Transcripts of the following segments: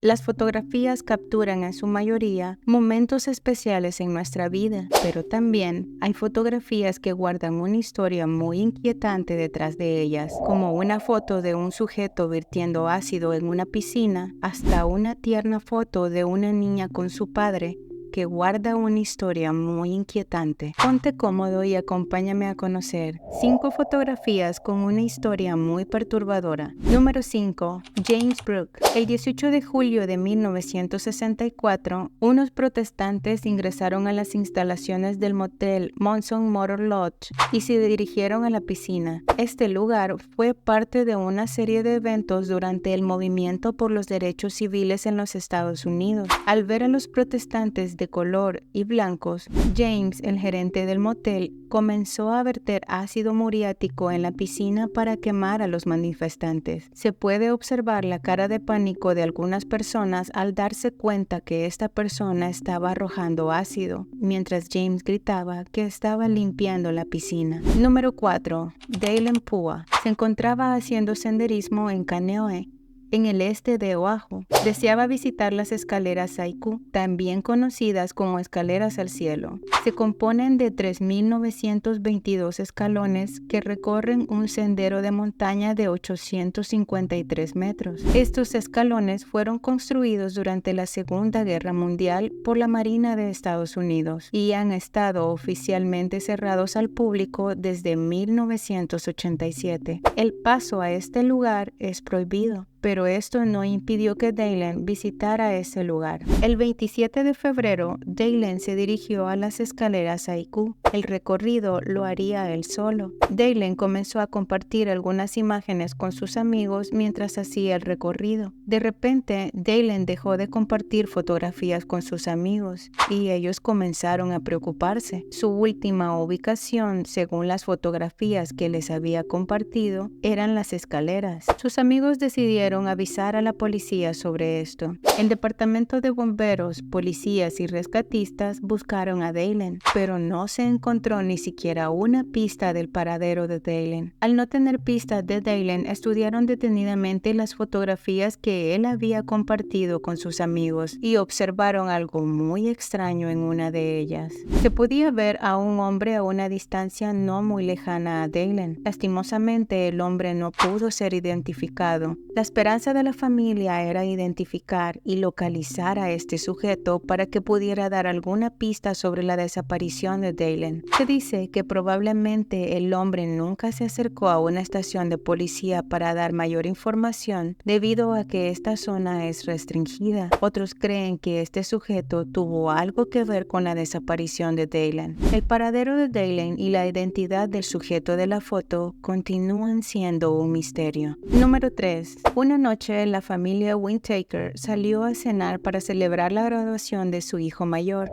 Las fotografías capturan en su mayoría momentos especiales en nuestra vida, pero también hay fotografías que guardan una historia muy inquietante detrás de ellas, como una foto de un sujeto vertiendo ácido en una piscina, hasta una tierna foto de una niña con su padre que guarda una historia muy inquietante. Ponte cómodo y acompáñame a conocer 5 fotografías con una historia muy perturbadora. Número 5. James Brooke. El 18 de julio de 1964, unos protestantes ingresaron a las instalaciones del motel Monson Motor Lodge y se dirigieron a la piscina. Este lugar fue parte de una serie de eventos durante el movimiento por los derechos civiles en los Estados Unidos. Al ver a los protestantes de color y blancos, James, el gerente del motel, comenzó a verter ácido muriático en la piscina para quemar a los manifestantes. Se puede observar la cara de pánico de algunas personas al darse cuenta que esta persona estaba arrojando ácido, mientras James gritaba que estaba limpiando la piscina. Número 4. Daylen Pua se encontraba haciendo senderismo en Kaneohe, en el este de Oahu. Deseaba visitar las escaleras Haiku, también conocidas como escaleras al cielo. Se componen de 3.922 escalones que recorren un sendero de montaña de 853 metros. Estos escalones fueron construidos durante la Segunda Guerra Mundial por la Marina de Estados Unidos y han estado oficialmente cerrados al público desde 1987. El paso a este lugar es prohibido, pero esto no impidió que Daylen visitara ese lugar. El 27 de febrero, Daylen se dirigió a las escaleras Haiku. El recorrido lo haría él solo. Daylen comenzó a compartir algunas imágenes con sus amigos mientras hacía el recorrido. De repente, Daylen dejó de compartir fotografías con sus amigos y ellos comenzaron a preocuparse. Su última ubicación, según las fotografías que les había compartido, eran las escaleras. Sus amigos decidieron avisar a la policía sobre esto. El departamento de bomberos, policías y rescatistas buscaron a Daylen, pero no se encontró ni siquiera una pista del paradero de Daylen. Al no tener pistas de Daylen, estudiaron detenidamente las fotografías que él había compartido con sus amigos y observaron algo muy extraño en una de ellas. Se podía ver a un hombre a una distancia no muy lejana a Daylen. Lastimosamente, el hombre no pudo ser identificado. La esperanza de la familia era identificar y localizar a este sujeto para que pudiera dar alguna pista sobre la desaparición de Daylen. Se dice que probablemente el hombre nunca se acercó a una estación de policía para dar mayor información debido a que esta zona es restringida. Otros creen que este sujeto tuvo algo que ver con la desaparición de Daylen. El paradero de Daylen y la identidad del sujeto de la foto continúan siendo un misterio. Número 3. Una noche, la familia Whittaker salió a cenar para celebrar la graduación de su hijo mayor,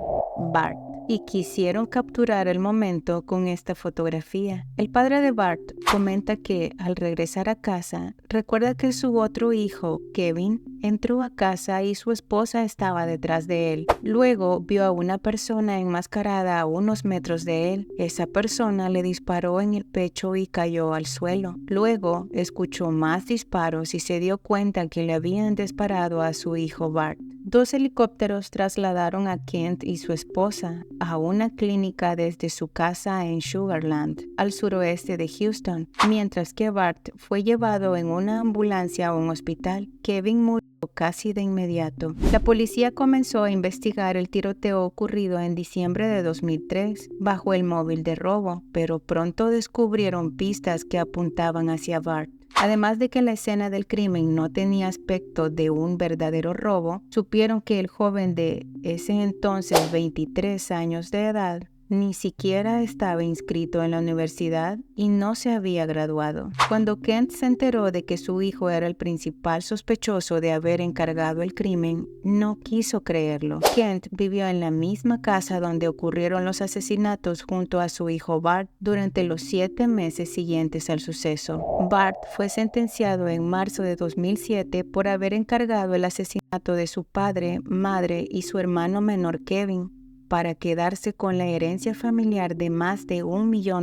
Bart, y quisieron capturar el momento con esta fotografía. El padre de Bart comenta que, al regresar a casa, recuerda que su otro hijo, Kevin, entró a casa y su esposa estaba detrás de él. Luego vio a una persona enmascarada a unos metros de él. Esa persona le disparó en el pecho y cayó al suelo. Luego escuchó más disparos y se dio cuenta que le habían disparado a su hijo Bart. 2 helicópteros trasladaron a Kent y su esposa a una clínica desde su casa en Sugarland, al suroeste de Houston, mientras que Bart fue llevado en una ambulancia a un hospital. Kevin murió casi de inmediato. La policía comenzó a investigar el tiroteo ocurrido en diciembre de 2003 bajo el móvil de robo, pero pronto descubrieron pistas que apuntaban hacia Bart. Además de que la escena del crimen no tenía aspecto de un verdadero robo, supieron que el joven de ese entonces 23 años de edad ni siquiera estaba inscrito en la universidad y no se había graduado. Cuando Kent se enteró de que su hijo era el principal sospechoso de haber encargado el crimen, no quiso creerlo. Kent vivió en la misma casa donde ocurrieron los asesinatos junto a su hijo Bart durante los 7 meses siguientes al suceso. Bart fue sentenciado en marzo de 2007 por haber encargado el asesinato de su padre, madre y su hermano menor Kevin. para quedarse con la herencia familiar de más de $1 millón.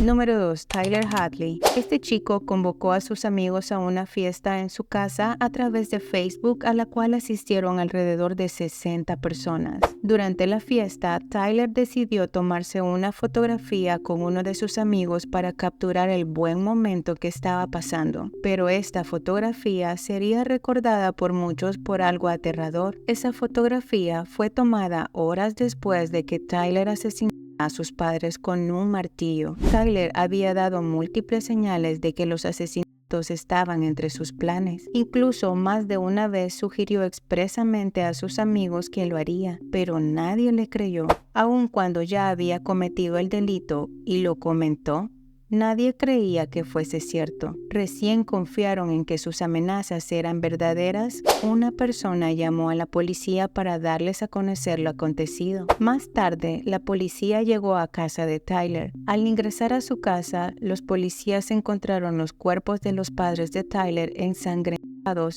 Número 2. Tyler Hadley. Este chico convocó a sus amigos a una fiesta en su casa a través de Facebook, a la cual asistieron alrededor de 60 personas. Durante la fiesta, Tyler decidió tomarse una fotografía con uno de sus amigos para capturar el buen momento que estaba pasando, pero esta fotografía sería recordada por muchos por algo aterrador. Esa fotografía fue tomada horas después de que Tyler asesinó a sus padres con un martillo. Tyler había dado múltiples señales de que los asesinatos estaban entre sus planes. Incluso más de una vez sugirió expresamente a sus amigos que lo haría, pero nadie le creyó. Aun cuando ya había cometido el delito y lo comentó, nadie creía que fuese cierto. Recién confiaron en que sus amenazas eran verdaderas. Una persona llamó a la policía para darles a conocer lo acontecido. Más tarde, la policía llegó a casa de Tyler. Al ingresar a su casa, los policías encontraron los cuerpos de los padres de Tyler ensangrentados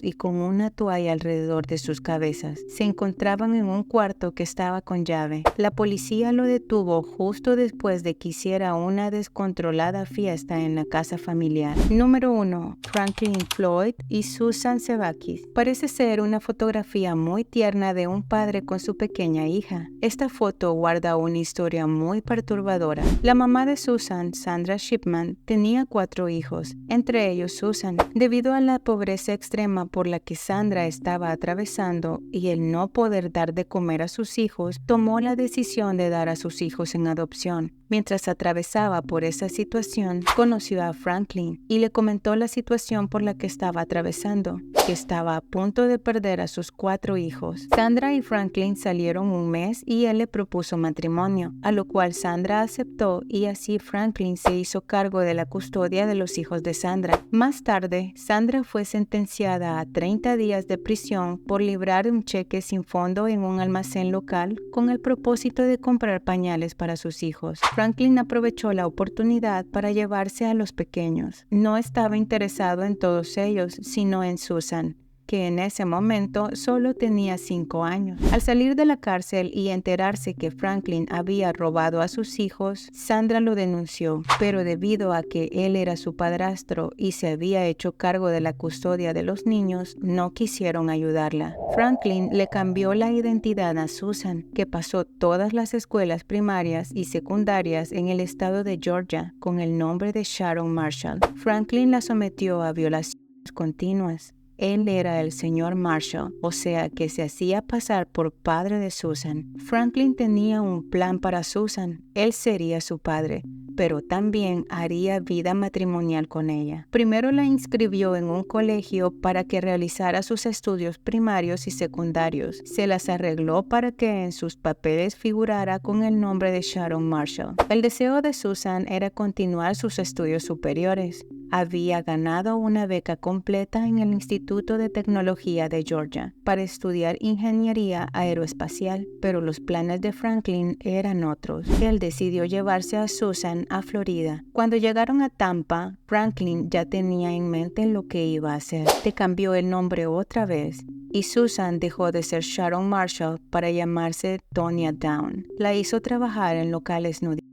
y con una toalla alrededor de sus cabezas. Se encontraban en un cuarto que estaba con llave. La policía lo detuvo justo después de que hiciera una descontrolada fiesta en la casa familiar. Número 1. Franklin Floyd y Susan Sevakis. Parece ser una fotografía muy tierna de un padre con su pequeña hija. Esta foto guarda una historia muy perturbadora. La mamá de Susan, Sandra Shipman, tenía 4 hijos, entre ellos Susan. Debido a la pobreza extrema por la que Sandra estaba atravesando y el no poder dar de comer a sus hijos, tomó la decisión de dar a sus hijos en adopción. Mientras atravesaba por esa situación, conoció a Franklin y le comentó la situación por la que estaba atravesando, que estaba a punto de perder a sus 4 hijos. Sandra y Franklin salieron un mes y él le propuso matrimonio, a lo cual Sandra aceptó y así Franklin se hizo cargo de la custodia de los hijos de Sandra. Más tarde, Sandra fue sentenciada a 30 días de prisión por librar un cheque sin fondo en un almacén local con el propósito de comprar pañales para sus hijos. Franklin aprovechó la oportunidad para llevarse a los pequeños. No estaba interesado en todos ellos, sino en Susan, que en ese momento solo tenía 5 años. Al salir de la cárcel y enterarse que Franklin había robado a sus hijos, Sandra lo denunció, pero debido a que él era su padrastro y se había hecho cargo de la custodia de los niños, no quisieron ayudarla. Franklin le cambió la identidad a Susan, que pasó todas las escuelas primarias y secundarias en el estado de Georgia con el nombre de Sharon Marshall. Franklin la sometió a violaciones continuas. Él era el señor Marshall, o sea que se hacía pasar por padre de Susan. Franklin tenía un plan para Susan. Él sería su padre, pero también haría vida matrimonial con ella. Primero la inscribió en un colegio para que realizara sus estudios primarios y secundarios. Se las arregló para que en sus papeles figurara con el nombre de Sharon Marshall. El deseo de Susan era continuar sus estudios superiores. Había ganado una beca completa en el Instituto de Tecnología de Georgia para estudiar ingeniería aeroespacial, pero los planes de Franklin eran otros. Él decidió llevarse a Susan a Florida. Cuando llegaron a Tampa, Franklin ya tenía en mente lo que iba a hacer. Le cambió el nombre otra vez y Susan dejó de ser Sharon Marshall para llamarse Tonya Down. La hizo trabajar en locales nudistas.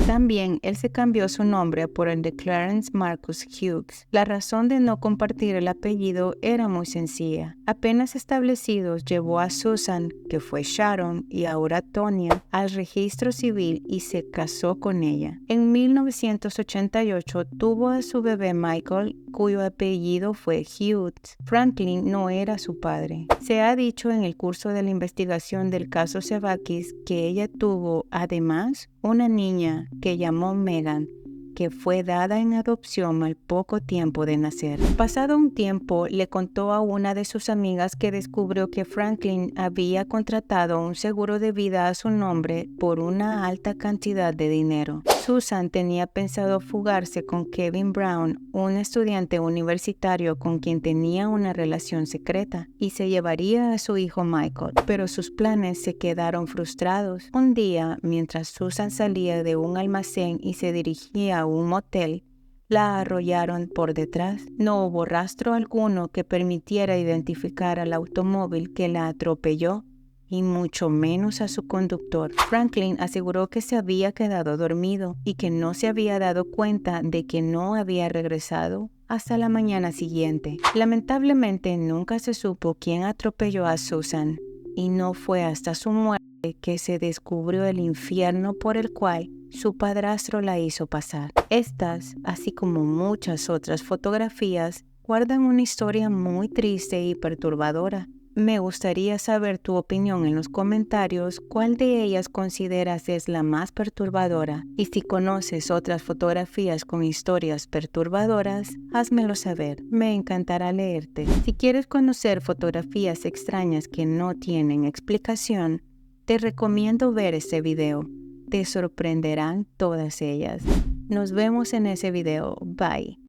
También él se cambió su nombre por el de Clarence Marcus Hughes. La razón de no compartir el apellido era muy sencilla. Apenas establecidos, llevó a Susan, que fue Sharon y ahora Tonya, al registro civil y se casó con ella. En 1988 tuvo a su bebé Michael, cuyo apellido fue Hughes. Franklin no era su padre. Se ha dicho en el curso de la investigación del caso Sevakis que ella tuvo, además, una niña que llamó Megan, que fue dada en adopción al poco tiempo de nacer. Pasado un tiempo, le contó a una de sus amigas que descubrió que Franklin había contratado un seguro de vida a su nombre por una alta cantidad de dinero. Susan tenía pensado fugarse con Kevin Brown, un estudiante universitario con quien tenía una relación secreta, y se llevaría a su hijo Michael, pero sus planes se quedaron frustrados. Un día, mientras Susan salía de un almacén y se dirigía a un motel, la arrollaron por detrás. No hubo rastro alguno que permitiera identificar al automóvil que la atropelló, y mucho menos a su conductor. Franklin aseguró que se había quedado dormido y que no se había dado cuenta de que no había regresado hasta la mañana siguiente. Lamentablemente nunca se supo quién atropelló a Susan y no fue hasta su muerte que se descubrió el infierno por el cual su padrastro la hizo pasar. Estas, así como muchas otras fotografías, guardan una historia muy triste y perturbadora. Me gustaría saber tu opinión en los comentarios, cuál de ellas consideras es la más perturbadora, y si conoces otras fotografías con historias perturbadoras, házmelo saber, me encantará leerte. Si quieres conocer fotografías extrañas que no tienen explicación, te recomiendo ver este video, te sorprenderán todas ellas. Nos vemos en ese video, bye.